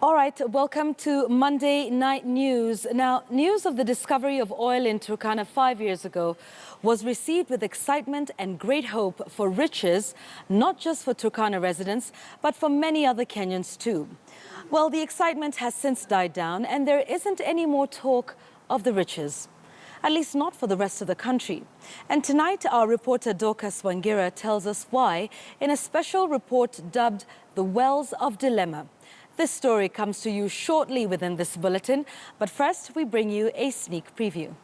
All right, welcome to Monday Night News. Now, news of the discovery of oil in Turkana 5 years ago was received with excitement and great hope for riches, not just for Turkana residents, but for many other Kenyans too. Well, the excitement has since died down and there isn't any more talk of the riches, at least not for the rest of the country. And tonight, our reporter Dorcas Wangira tells us why in a special report dubbed The Wells of Dilemma. This story comes to you shortly within this bulletin, but first we bring you a sneak preview.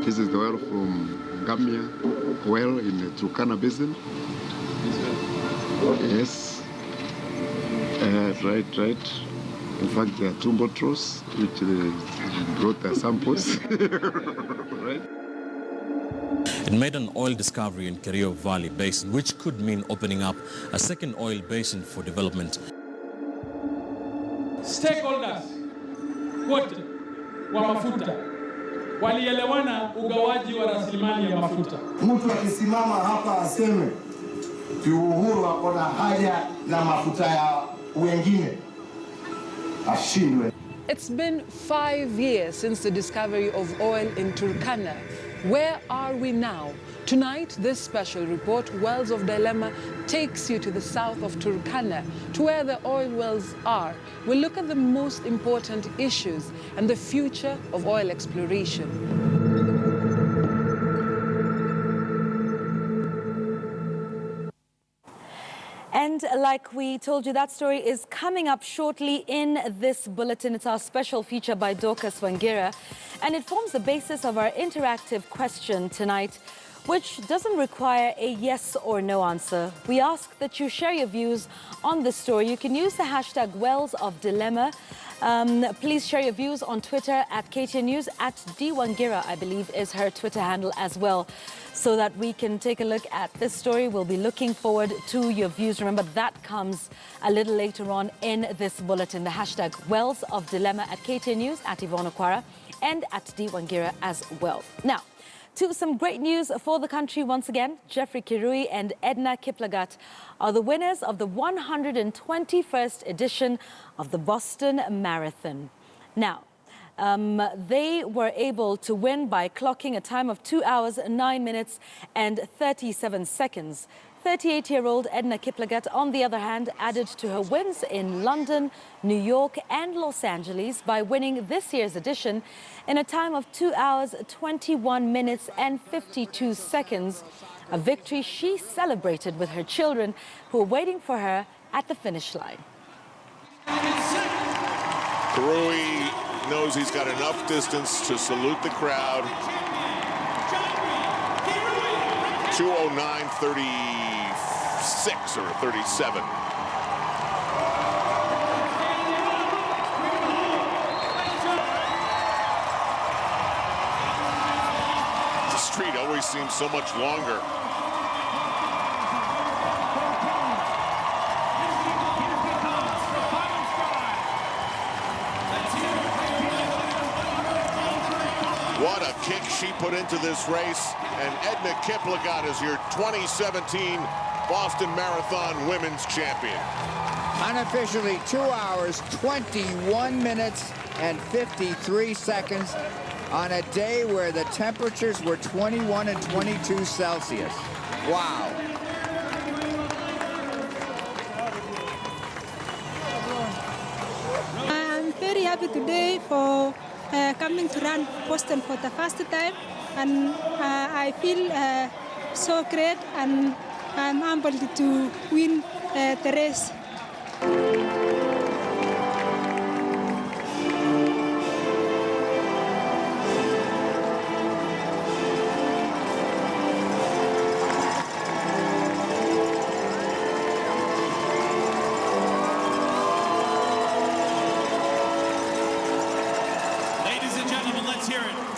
This is the oil from Gambia, well in the Turkana basin. Yes, right. In fact, there are 2 bottles which brought the samples, right? It made an oil discovery in Kerio Valley Basin, which could mean opening up a second oil basin for development. Stakeholders wote wa mafuta walielewana ugawaji wa rasilimali ya mafuta. Mtu akisimama hapa aseme Uhuru akona haja na mafuta ya wengine ashindwe. It's been 5 years since the discovery of oil in Turkana. Where are we now? Tonight, this special report, Wells of Dilemma, takes you to the south of Turkana, to where the oil wells are. We'll look at the most important issues and the future of oil exploration. And like we told you, that story is coming up shortly in this bulletin. It's our special feature by Dorcas Wangira, and it forms the basis of our interactive question tonight, which doesn't require a yes or no answer. We ask that you share your views on this story. You can use the hashtag Wells of Dilemma. Please share your views on Twitter at KTN News, at @dwangira, I believe, is her Twitter handle as well, so that we can take a look at this story. We'll be looking forward to your views. Remember, that comes a little later on in this bulletin. The hashtag Wells of Dilemma at KTN News, at Yvonne Okwara, and at @dwangira as well. Now, to some great news for the country once again. Jeffrey Kirui and Edna Kiplagat are the winners of the 121st edition of the Boston Marathon. Now, they were able to win by clocking a time of 2 hours, 9 minutes and 37 seconds. 38-year-old Edna Kiplagat, on the other hand, added to her wins in London, New York and Los Angeles by winning this year's edition in a time of 2 hours, 21 minutes and 52 seconds, a victory she celebrated with her children who were waiting for her at the finish line. Kirui knows he's got enough distance to salute the crowd. 2:09:36 or 37. The street always seems so much longer. What a kick she put into this race, and Edna Kiplagat is your 2017 Boston Marathon Women's Champion. Unofficially 2 hours, 21 minutes and 53 seconds on a day where the temperatures were 21 and 22 Celsius. Wow. I'm very happy today for coming to run Boston for the first time, and I feel so great, and I'm humbled to win the race.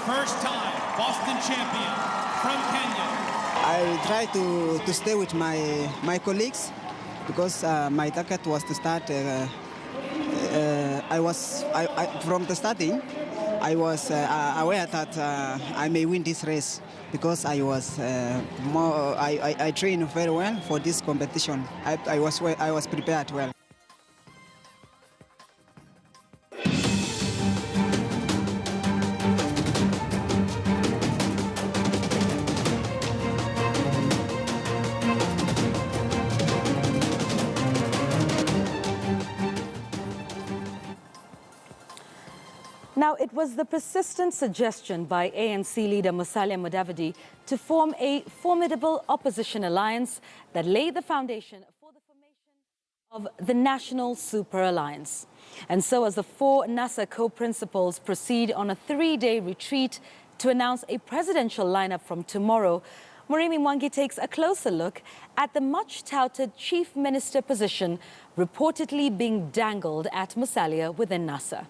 First time Boston champion from Kenya. I try to stay with my colleagues because my target was to start. From the starting, I was aware that I may win this race because I was I trained very well for this competition. I was prepared well. Now, it was the persistent suggestion by ANC leader Musalia Mudavadi to form a formidable opposition alliance that laid the foundation for the formation of the National Super Alliance. And so as the four NASA co-principals proceed on a three-day retreat to announce a presidential lineup from tomorrow, Murimi Mwangi takes a closer look at the much-touted chief minister position reportedly being dangled at Musalia within NASA.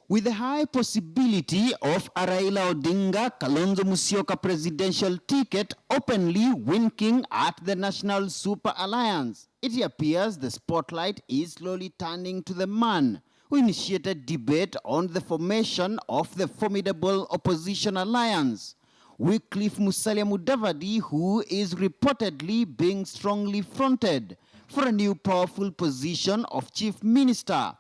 With the high possibility of a Raila Odinga Kalonzo Musyoka presidential ticket openly winking at the National Super Alliance, it appears the spotlight is slowly turning to the man who initiated debate on the formation of the formidable opposition alliance, Wycliffe Musalia Mudavadi, who is reportedly being strongly fronted for a new powerful position of chief minister,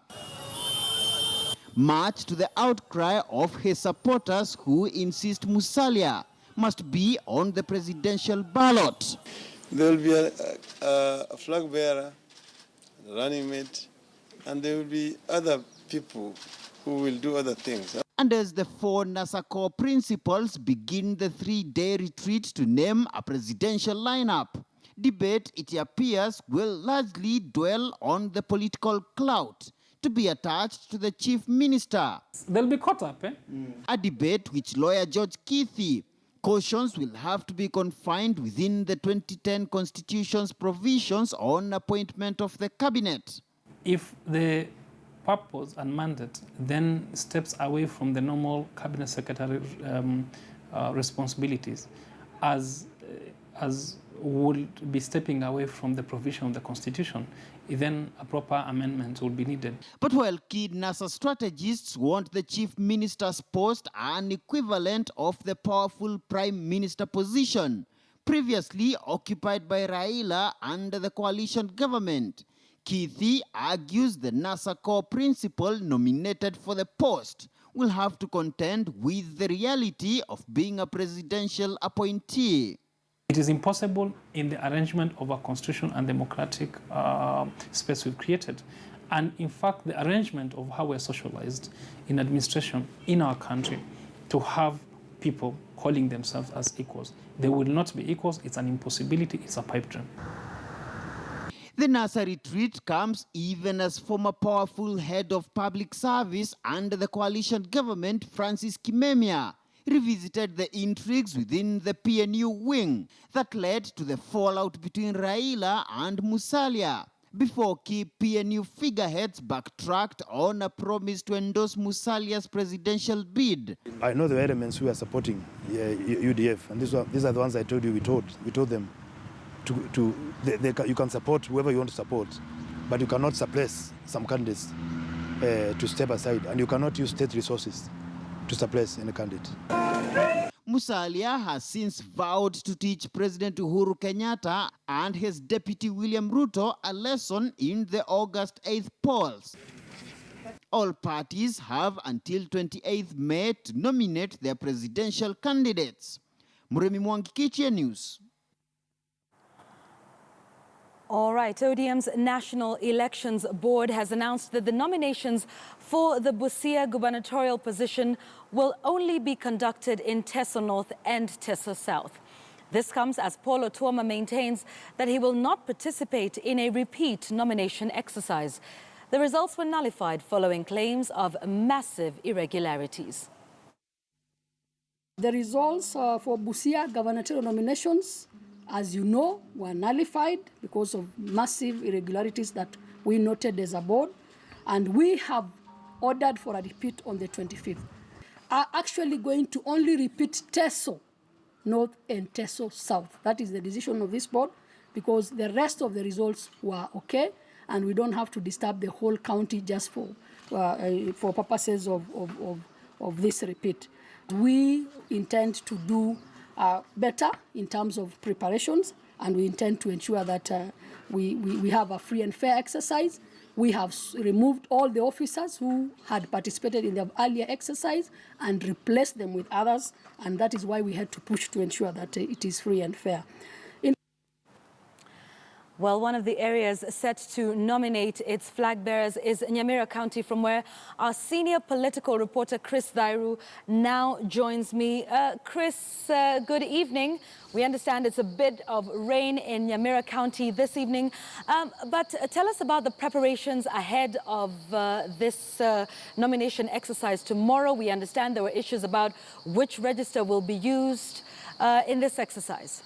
much to the outcry of his supporters who insist Musalia must be on the presidential ballot. There will be a flag bearer, running mate, and there will be other people who will do other things. And as the four NASA core principals begin the three-day retreat to name a presidential lineup, debate, it appears, will largely dwell on the political clout to be attached to the chief minister. They'll be caught up, A debate which lawyer George Keithy cautions will have to be confined within the 2010 Constitution's provisions on appointment of the cabinet. If the purpose and mandate then steps away from the normal cabinet secretary responsibilities, as would be stepping away from the provision of the Constitution, then a proper amendment will be needed. But while key NASA strategists want the chief minister's post an equivalent of the powerful prime minister position previously occupied by Raila under the coalition government, Keithy argues the NASA core principal nominated for the post will have to contend with the reality of being a presidential appointee. It is impossible in the arrangement of a constitutional and democratic space we've created. And in fact, the arrangement of how we're socialized in administration in our country to have people calling themselves as equals. They will not be equals. It's an impossibility. It's a pipe dream. The NASA retreat comes even as former powerful head of public service under the coalition government, Francis Kimemia, revisited the intrigues within the PNU wing that led to the fallout between Raila and Musalia, before key PNU figureheads backtracked on a promise to endorse Musalia's presidential bid. I know the elements who are supporting UDF, and these are the ones I told you we told them you can support whoever you want to support, but you cannot suppress some candidates to step aside, and you cannot use state resources to suppress any candidate. Musalia has since vowed to teach President Uhuru Kenyatta and his deputy William Ruto a lesson in the August 8th polls. All parties have until 28th May to nominate their presidential candidates. Murimi Mwangi, KTN News. All right, ODM's National Elections Board has announced that the nominations for the Busia gubernatorial position will only be conducted in Teso North and Teso South. This comes as Paul Otuoma maintains that he will not participate in a repeat nomination exercise. The results were nullified following claims of massive irregularities. The results for Busia gubernatorial nominations, as you know, were nullified because of massive irregularities that we noted as a board, and we have ordered for a repeat on the 25th. Are actually going to only repeat Teso North and Teso South. That is the decision of this board, because the rest of the results were okay, and we don't have to disturb the whole county just for purposes of this repeat. We intend to do better in terms of preparations, and we intend to ensure that we have a free and fair exercise. We have removed all the officers who had participated in the earlier exercise and replaced them with others, and that is why we had to push to ensure that it is free and fair. Well, one of the areas set to nominate its flag bearers is Nyamira County, from where our senior political reporter Chris Dhairu now joins me. Chris, good evening. We understand it's a bit of rain in Nyamira County this evening, but tell us about the preparations ahead of this nomination exercise tomorrow. We understand there were issues about which register will be used in this exercise.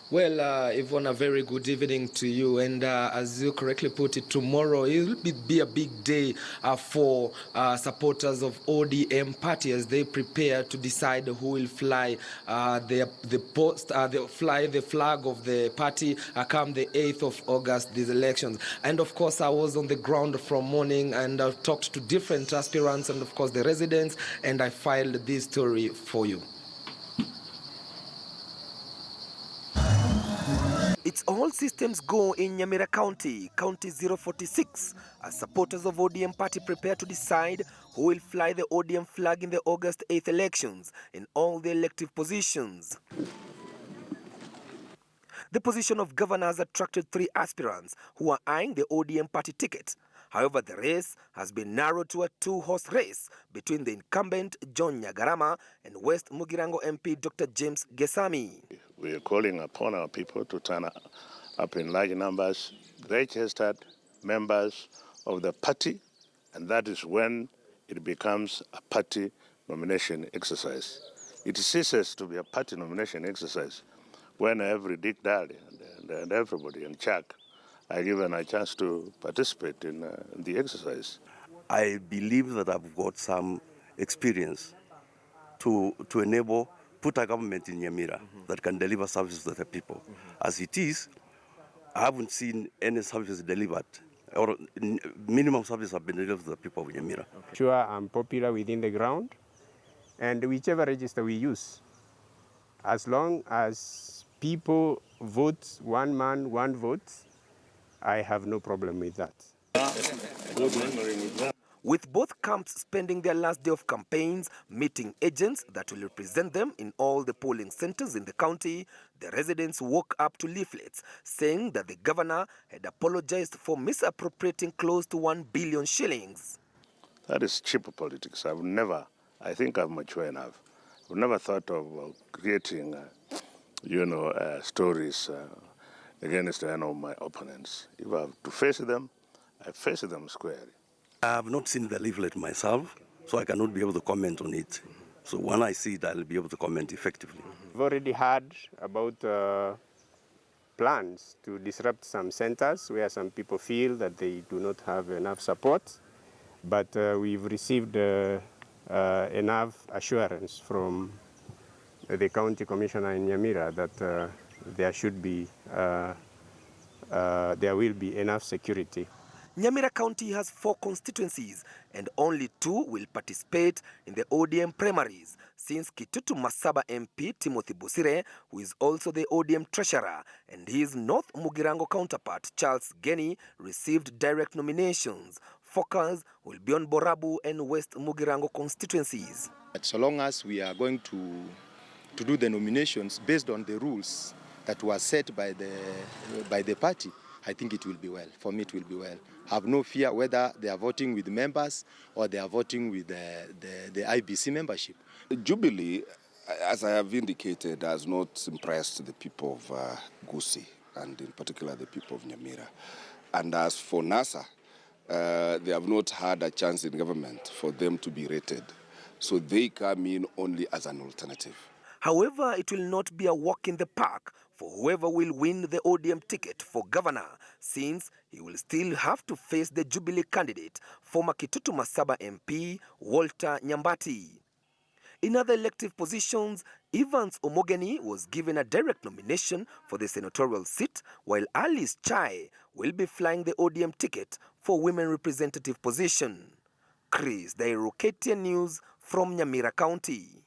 Well, Yvonne, a very good evening to you. And as you correctly put it, tomorrow it will be a big day for supporters of ODM party as they prepare to decide who will fly the flag of the party come the 8th of August, these elections. And of course, I was on the ground from morning and I talked to different aspirants and of course the residents, and I filed this story for you. It's all systems go in Nyamira County, County 046, as supporters of ODM party prepare to decide who will fly the ODM flag in the August 8th elections in all the elective positions. The position of governor has attracted 3 aspirants who are eyeing the ODM party ticket. However, the race has been narrowed to a 2-horse race between the incumbent John Nyagarama and West Mugirango MP Dr. James Gesami. We are calling upon our people to turn up in large numbers, registered members of the party, and that is when it becomes a party nomination exercise. It ceases to be a party nomination exercise when every Dick Daddy and everybody in Chuck are given a chance to participate in the exercise. I believe that I've got some experience to enable put a government in Nyamira that can deliver services to the people. As it is, I haven't seen any services delivered, or minimum services have been delivered to the people of Nyamira. Sure, I'm popular within the ground, and whichever register we use, as long as people vote, one man, one vote, I have no problem with that. With both camps spending their last day of campaigns meeting agents that will represent them in all the polling centers in the county, the residents woke up to leaflets saying that the governor had apologized for misappropriating close to 1 billion shillings. That is cheap politics. I think I'm mature enough. I've never thought of creating, stories against any of my opponents. If I have to face them, I face them squarely. I have not seen the leaflet myself, so I cannot be able to comment on it. So when I see it, I'll be able to comment effectively. We've already heard about plans to disrupt some centers where some people feel that they do not have enough support, but we've received enough assurance from the county commissioner in Nyamira that there will be enough security. Nyamira County has 4 constituencies and only 2 will participate in the ODM primaries, since Kitutu Masaba MP Timothy Busire, who is also the ODM treasurer, and his North Mugirango counterpart Charles Geni received direct nominations. Focus will be on Borabu and West Mugirango constituencies. So long as we are going to do the nominations based on the rules that were set by the party, I think it will be well. For me, it will be well. Have no fear whether they are voting with members or they are voting with the IBC membership. Jubilee, as I have indicated, has not impressed the people of Gusii, and in particular the people of Nyamira. And as for NASA, they have not had a chance in government for them to be rated. So they come in only as an alternative. However, it will not be a walk in the park for whoever will win the ODM ticket for governor, since he will still have to face the Jubilee candidate, former Kitutu Masaba MP Walter Nyambati. In other elective positions, Evans Omogeni was given a direct nomination for the senatorial seat, while Alice Chai will be flying the ODM ticket for women representative position. Chris Dairu, KTN News from Nyamira County.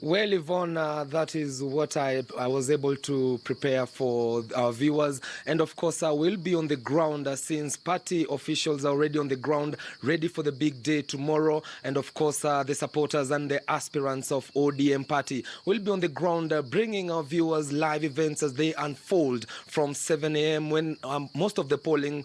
Well, Yvonne, that is what I was able to prepare for our viewers. And of course, I will be on the ground since party officials are already on the ground, ready for the big day tomorrow. And of course, the supporters and the aspirants of ODM party will be on the ground bringing our viewers live events as they unfold from 7 a.m. when most of the polling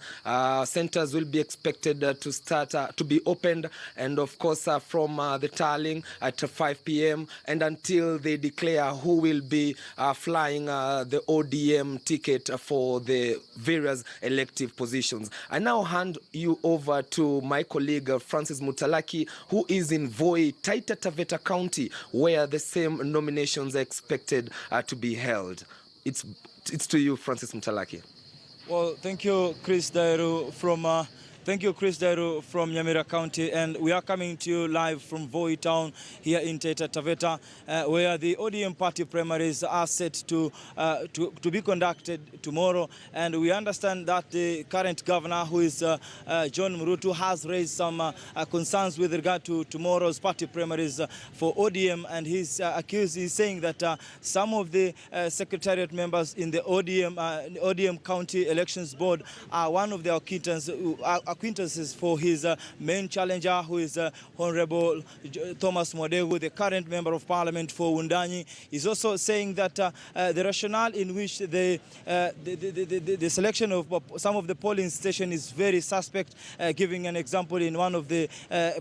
centers will be expected to start to be opened. And of course, from the tallying at 5 p.m. and until they declare who will be flying the ODM ticket for the various elective positions. I now hand you over to my colleague Francis Mutalaki, who is in Voi, Taita Taveta County, where the same nominations are expected to be held. It's to you, Francis Mutalaki. Well, thank you, Chris Dairu from Nyamira County, and we are coming to you live from Voi Town here in Taita Taveta, where the ODM party primaries are set to be conducted tomorrow. And we understand that the current governor, who is John Murutu, has raised some concerns with regard to tomorrow's party primaries for ODM, and he's saying that some of the secretariat members in the ODM County Elections Board are one of their acquaintances for his main challenger, who is Honorable Thomas Modegu, the current member of parliament for Wundanyi. He's also saying that the rationale in which the selection of some of the polling stations is very suspect, giving an example in one of the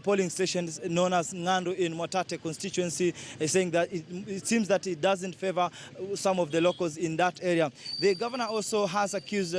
polling stations known as Ngandu in Mwatate constituency, saying that it seems that it doesn't favor some of the locals in that area. The governor also has accused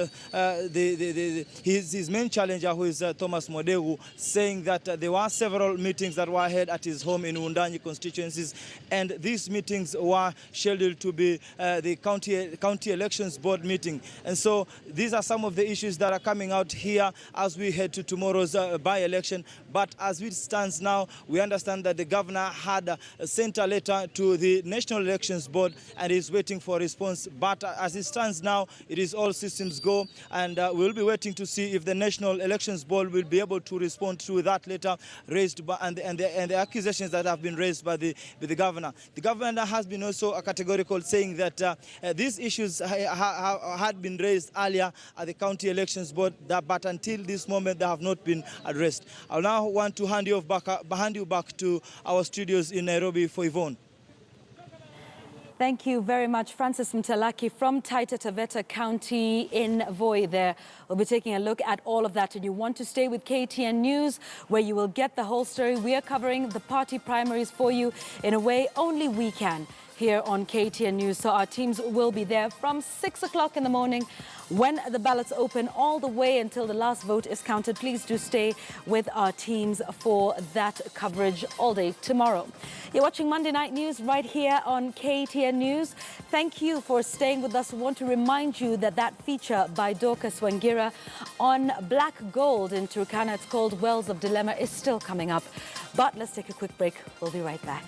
his main challenger, who is Thomas Modegu, saying that there were several meetings that were held at his home in Wundanyi constituencies, and these meetings were scheduled to be the county elections board meeting. And so these are some of the issues that are coming out here as we head to tomorrow's by-election. But as it stands now, we understand that the governor had sent a letter to the National Elections Board and is waiting for a response. But as it stands now, it is all systems go, and we'll be waiting to see if the National Elections Board will be able to respond to that letter raised by, and the accusations that have been raised by the governor. The governor has been also categorical, saying that these issues had been raised earlier at the County Elections Board, but until this moment they have not been addressed. I now want to hand you back to our studios in Nairobi for Yvonne. Thank you very much, Francis Mtalaki from Taita Taveta County in Voi there. We'll be taking a look at all of that, and you want to stay with KTN News, where you will get the whole story. We are covering the party primaries for you in a way only we can here on KTN News. So our teams will be there from 6 o'clock in the morning when the ballots open all the way until the last vote is counted. Please do stay with our teams for that coverage all day tomorrow. You're watching Monday Night News right here on KTN News. Thank you for staying with us. We want to remind you that that feature by Dorcas Wangira on black gold in Turkana, it's called Wells of Dilemma, is still coming up. But let's take a quick break. We'll be right back.